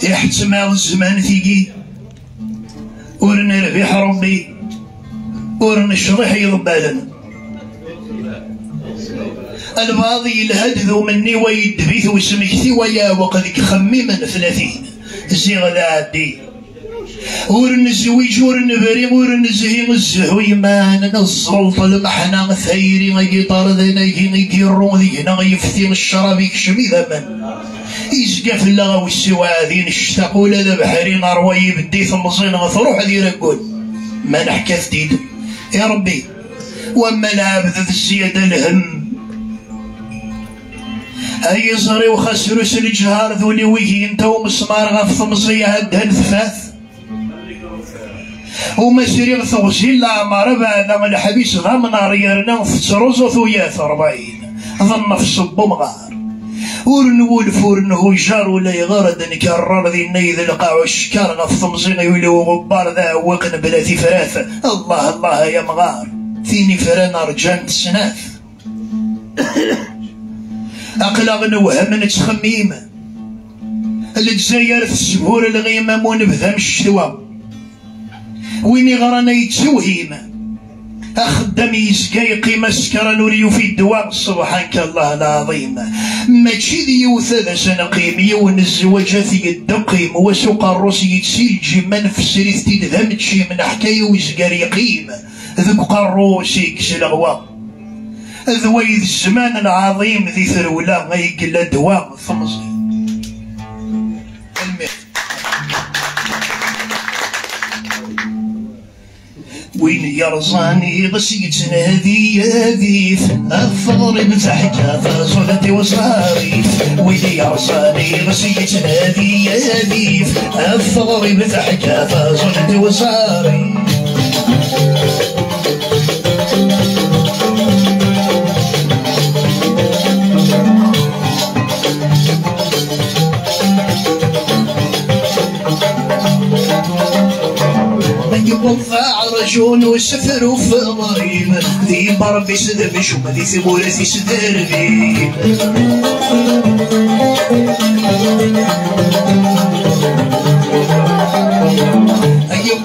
يحتمى الزمان ثيقي ورنربح ربي ورنشرح يضبالنا الباضي الهدذ مني ويدبيث وسمكثي ويا وقدك خميما ثلاثين زيغ ذا عدي ورنزويج ورنبري ورنزهي الزهوي ما نصلط المحنا ثيري غيطار ذنايكي غيكيرون ذينا غيفتين الشراب يكشمي ذمن يزقى في اللغة والسوادين اشتاقوا لذا بحري نار ويبدي ثم صين غثروح ذي رقول ما نحكى ثديد يا ربي وما العبد ذي الزيادة الهم هاي صري وخسروا سلجهار ذولي ويهي انت ومسمار غف مصية هدهن ثفاث وما سريغ ثوسي لا عمار بعد من الحبيس غام نار يرنا فتروزو ثوياث 40 ظن في الصب مغار ورنول فورنه جار ولا يغارد نكرر ذي النيذ القاع الشكار غف مصيغ يولي وغبار ذا وقن بلاتي فراث الله الله يا مغار فيني فران رجان تسناث أقلق نوهم نتخميم الجزائر في السبور الغيمة ونبذم الشتوى ويني غرانا يتوهيم أخدم يزكاي قيمة سكرا نوريو في الدواء سبحانك الله العظيم ماشي ذي يوثاذا سنقيم يون الزواجات يدقيم وسوق الروس يتسيل جيمان في السريثتين ذا متشي من حكاية ويزكار يقيم ذوك قروس يكسل غوا ذويذ الزمان العظيم ذي ثرولا غيقلا دواء ثمزي وين يرزاني غسيتنا هذي يذيف الثغر بتحكى فصلتي وصاريف وين يرزاني غسيتنا هذي يذيف الثغر بتحكى فصلتي وصاريف وضع رجون وسفر وفي ضريب ذي بربي سذب شوم ذي ثبولتي سدربي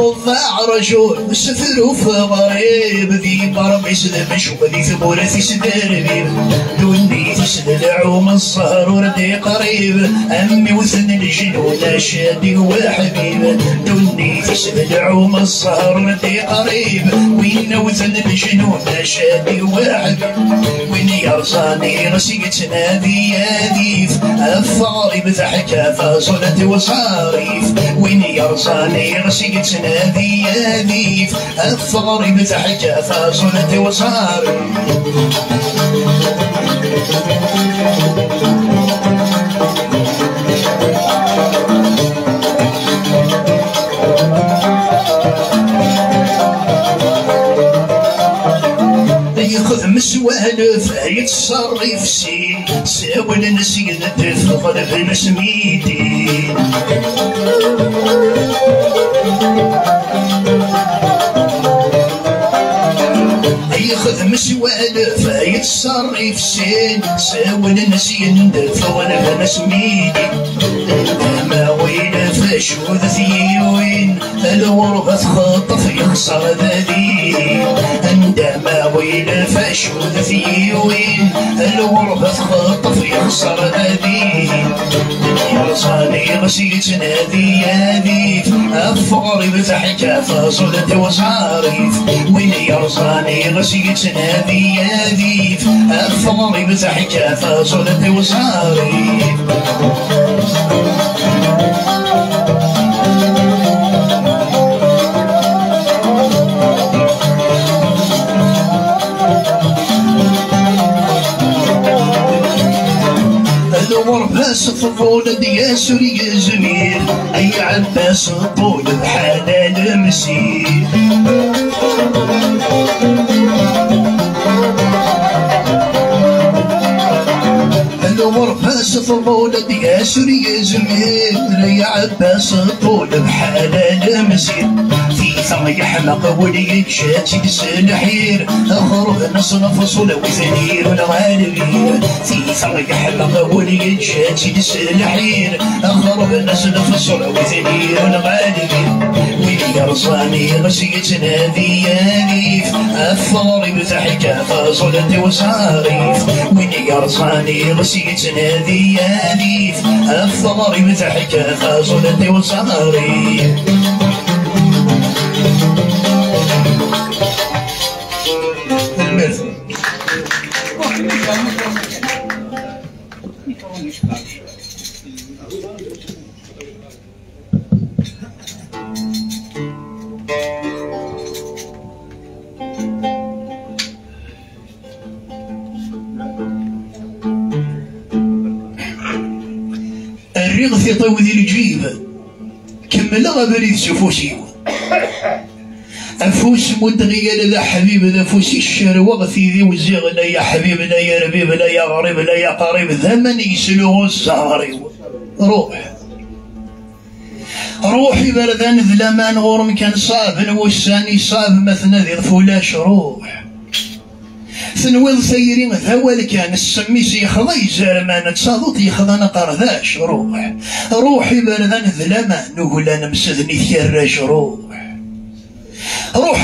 وضع رجل وسفر وفي غريب ذي بربي سذب شوم ذي ثبولتي سدربي دوني تسد العوم الصهر وردي قريب أمي وثن الجنون شادي وحبيب دوني تسد العوم الصهر وردي قريب وين وثن الجنون شادي وحبيب وين يرزاني غسيتنا ذي يذيف الثغر بضحكة فصلت وصاريف وين يرزاني غسيتنا ذي يذيف الثغر بضحكة فصلت وصاريف ياخذ مسوالف يتصرف سين ساول نسيد تفضل بنسميتين ياخذ مسوالف يتصرف سين ساول نسيد تفضل بنسميتين ما وين فشو ذيوين الورقة تخطف يخسر ذليل عندما وين فشو ذيوين الورقة تخطف يخسر ذليل يرصاني غسيتنا ذي يذيف الثغر بضحكة فصلت وصاريف وين يرصاني غسيتنا ذي يذيف الثغر بضحكة فصلت وصاريف عباس الطفولة يا سوري يا زميل أي عباس الطفولة بحالة المسير ورباس طول يا سوري زمير يا عباس طول بحال مسير في ثم يحلق ولي شاتي بالسلحير اخر نصنف صلو وزنير والغالبير في ثم يحلق ولي شاتي بالسلحير اخر نصنف صلو وزنير والغالبير ويلي رصاني غسيتنا ذي ياليف الثغر بتحكى فصلت وصاريف ويلي رصاني غسيتنا ذي ياليف الثغر بتحكى فصلت وصاريف المرث الرغث يطوي ذي الجيب كمل غبري سفوسي أفوس مدغي لا حبيب ذا فوسي الشروغ في ذي وزيغ لا يا حبيب لا يا ربيب لا يا غريب لا يا قريب ذمن يسلوه الزهري روحي بردان ذلامان غورم كان صاب والساني صاب مثنى ذي الفولاش روح ثنويض ثيرين ثوال كان السميس يخضي زرمان تصادط يخضنا قرذاش روحي بردان ذلامان نقول انا مسدني ثيراش روح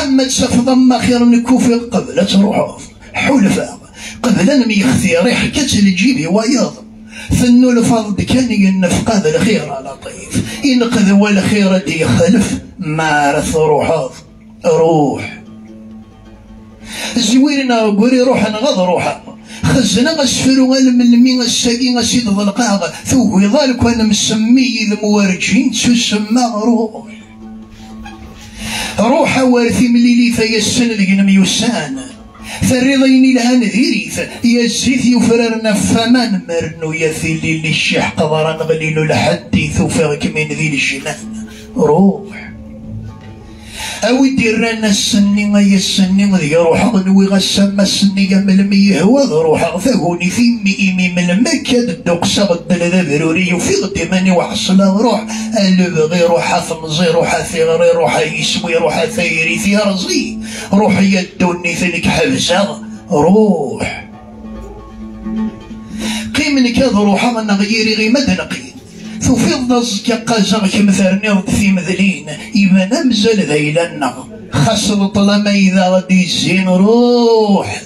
أما تسفض ما خير نكوفي قبل تروح حلفا قبل أن يخثي ريح كتل جيبي وياض ثنو الفضل كان ينفقد الخير لطيف ينقذ والخير دي خلف ما رث روح زويرنا قولي روح نغض روحا خزنا غسفروا الملمين الساقين غسيد ضلقاغ ثوه ذلك وانا مسمي الموارجين تسمى روح وارثي مليلي فيسن ذقن ميوسان فرضيني لها نذيريث يا الزيث يفررنا فمان مرنو يا ثلي للشح قضران غليل لحديث وفاك من ذي الجنان روح أودي رانا السني غيا السني ذي روح غنوي غسما السني ملمي هو روح فهوني في مئيمي من المكة الدقسة غد لذا بروري وفي غدي ماني وحصل روح البغي روح ثمزي روح ثغري روح يسوي روح ثيري في رزي روح يدوني ثلك حبسة روح قيمني كذا روح من غيري غي مدنقي في الضز كقازغ كمثرني في مذلين يبان مزال ذيلنا خاصة طالما إذا غدي الزين روح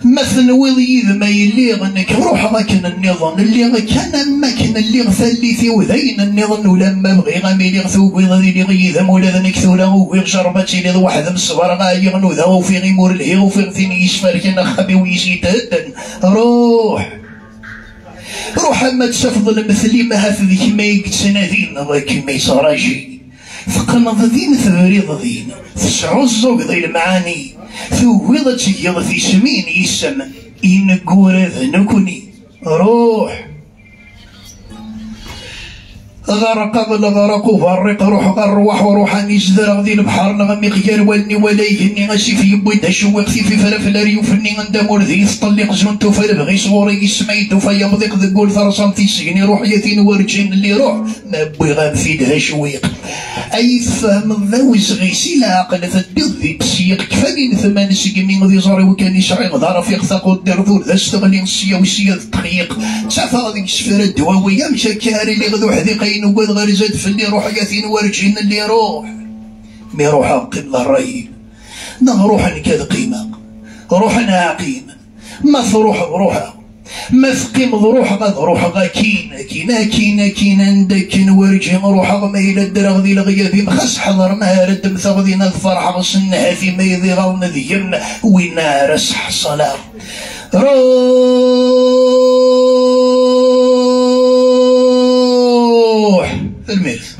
مثل وضيذ ما يليغ انك روح ماكن النظام اللي كان ماكن اللي ثلثي وذين النظام ولما بغي غاميلي ثوب ذي اللي غيذم ولا ذنك ثولا ويغشربتي لي واحد من الصبر غايغ نوذا وفي غيمور الهي وفي غثيني يشفر كنا خبي ويسيتهدن روح اما تسفضل مثلي ما هذيك ما يقتسنادين ذاك ما يصراجي فقنض ذين ثبريض ذين فسعو الزوق ذي المعاني ثويضة تيض في سمين يسمن ينقور ذنكني روح غرق قبل غرق وفرق روح غروح وروح نزدر ذي البحر نغمي غير والني وليهني غسي في يبويد شوق في فلفل ريوفني غندمور ذي تطلق زمنتو فلبغي صغوري سميتو فيمضيق ذقول ثرصان في سجني روح يثين ورجين اللي روح ما بوي غنفيدها شويق اي فهم الذوز غيسي لا عقل تدد ذي بسيق كفاني ثمان سجنين ذي زاري وكان يسعي غدار في يخثق الدرذول ذا استغلي السيا وسيا التخيق تافا غادي يسفر الدواوية مشا كاري اللي غدو حذيقين وقد غير زاد في اللي روح يثين ورجين اللي روح مي روح قبل الريل نروح نكاد قيمة روحنا عقيمة ما ثروح بروحها ما ثقيم ضروح غد روح غا كين ندكن ورجين روح ما إلى الدرغ ذي الغيابي مخس حضر ما رد مثغذينا الفرح غصنها في ما يذي غضن ذيم وينا رسح صلاة روح الميرث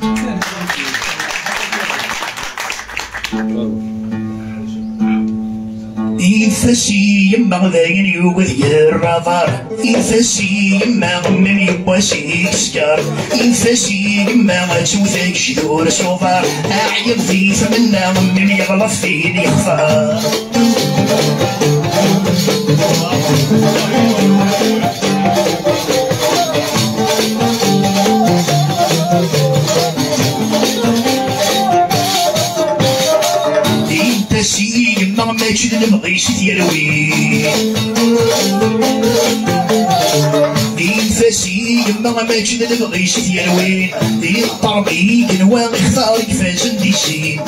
إنفسي يما ذاين يوغذ يرضار إنفسي يما من يبواسي سكار إنفسي يما غتوثك شدور صوفار أعيب ذي فمنا من يغلط فيه يخفار انت سيم ما ماشي المغيش ديالوي دين فاسي يما ما تشد الغيش ديالوين دين الطربي كنوا اختار كفاش نديسين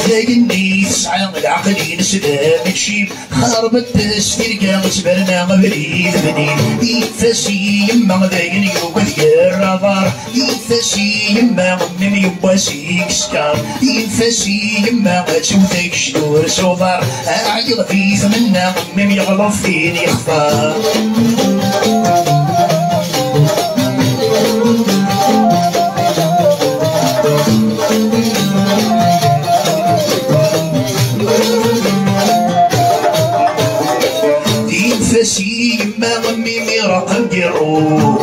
ثاقني تسعى العقلين سلام تشيب خرب التسفير كان تبرنا بريد بنين دين فاسي يما ذاين يوقف الرضار دين فاسي يما مم يواسيك سكار دين فاسي يما تشوفك شدور صوفار اعيض في ثمنا مم يغلط فين يخفى فاسي ما غمي رقم ديرو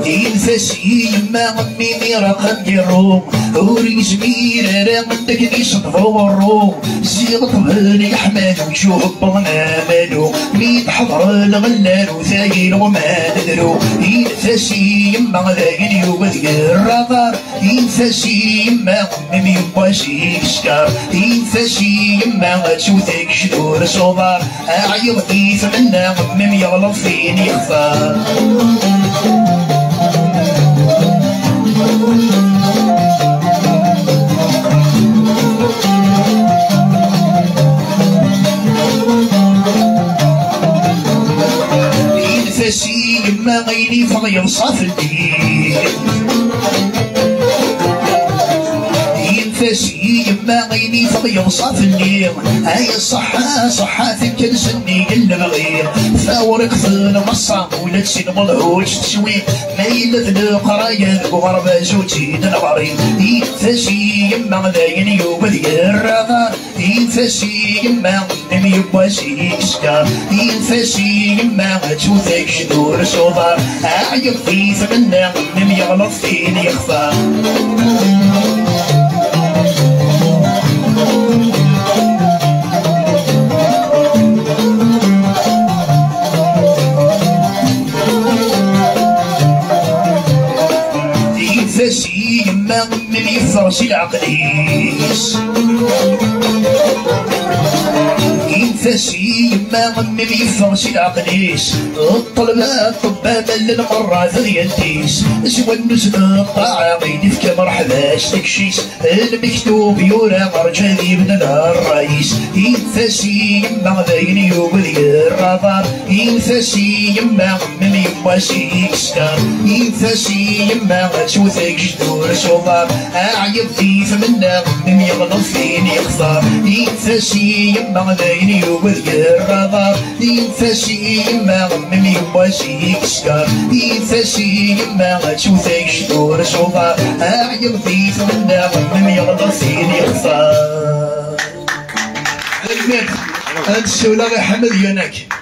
دين فاسي ما غمي رقم ديرو وري زمير راه عندك يصطفو الروم زيغ طبالي حماد وشوف بطنا مالو مين حضر الغلال وثايل وما ندرو دين فاسي ما ذاين يوبد الرضار دين فاسي ما غمي يباسي سكار دين فاسي ما تشوثك شدور صوبار اعيض كيف منا غمم يغلط فين يخفى دين فاسي ما غيني فغير صاف الدين فاسي ما غيني فغير صاف الليل هاي الصحة صحة ذكر سني اللي بغير فاورق ثل مصام ولا تسين مضعوج تسوي ما يلذ القرايا وغربة زوجي دنبارين دين فاسي ما ذاين يوبدي الرضا دين فاسي ما نمي يباسي سكار دين فاسي ما تشوفك شدور صوبار اعيب في ثمنا نمي يغلط فين يخفى فاسي ما من يفرس العقليس فاسي ما من يفرس العقليس الطلبات طبابا للمرة ذيالتيس سوى النزل الطاعة غيدي في مرحباش تكشيس المكتوب يورا مرجاني من الرئيس فاسي ما ذاين يوبلي الرضار فاسي ما من يواسي سكار فاسي ما تشوثك جدور صوبار اعيب في فمنا من يغلط فين يخفى فاسي ما ذاين يوبلي الرضار فاسي ما من يواسي سكار فاسي ما تشوثك جدور صوبار اعيب في فمنا من يغلط فين يخفى. هاد السولة غير حمد ياناك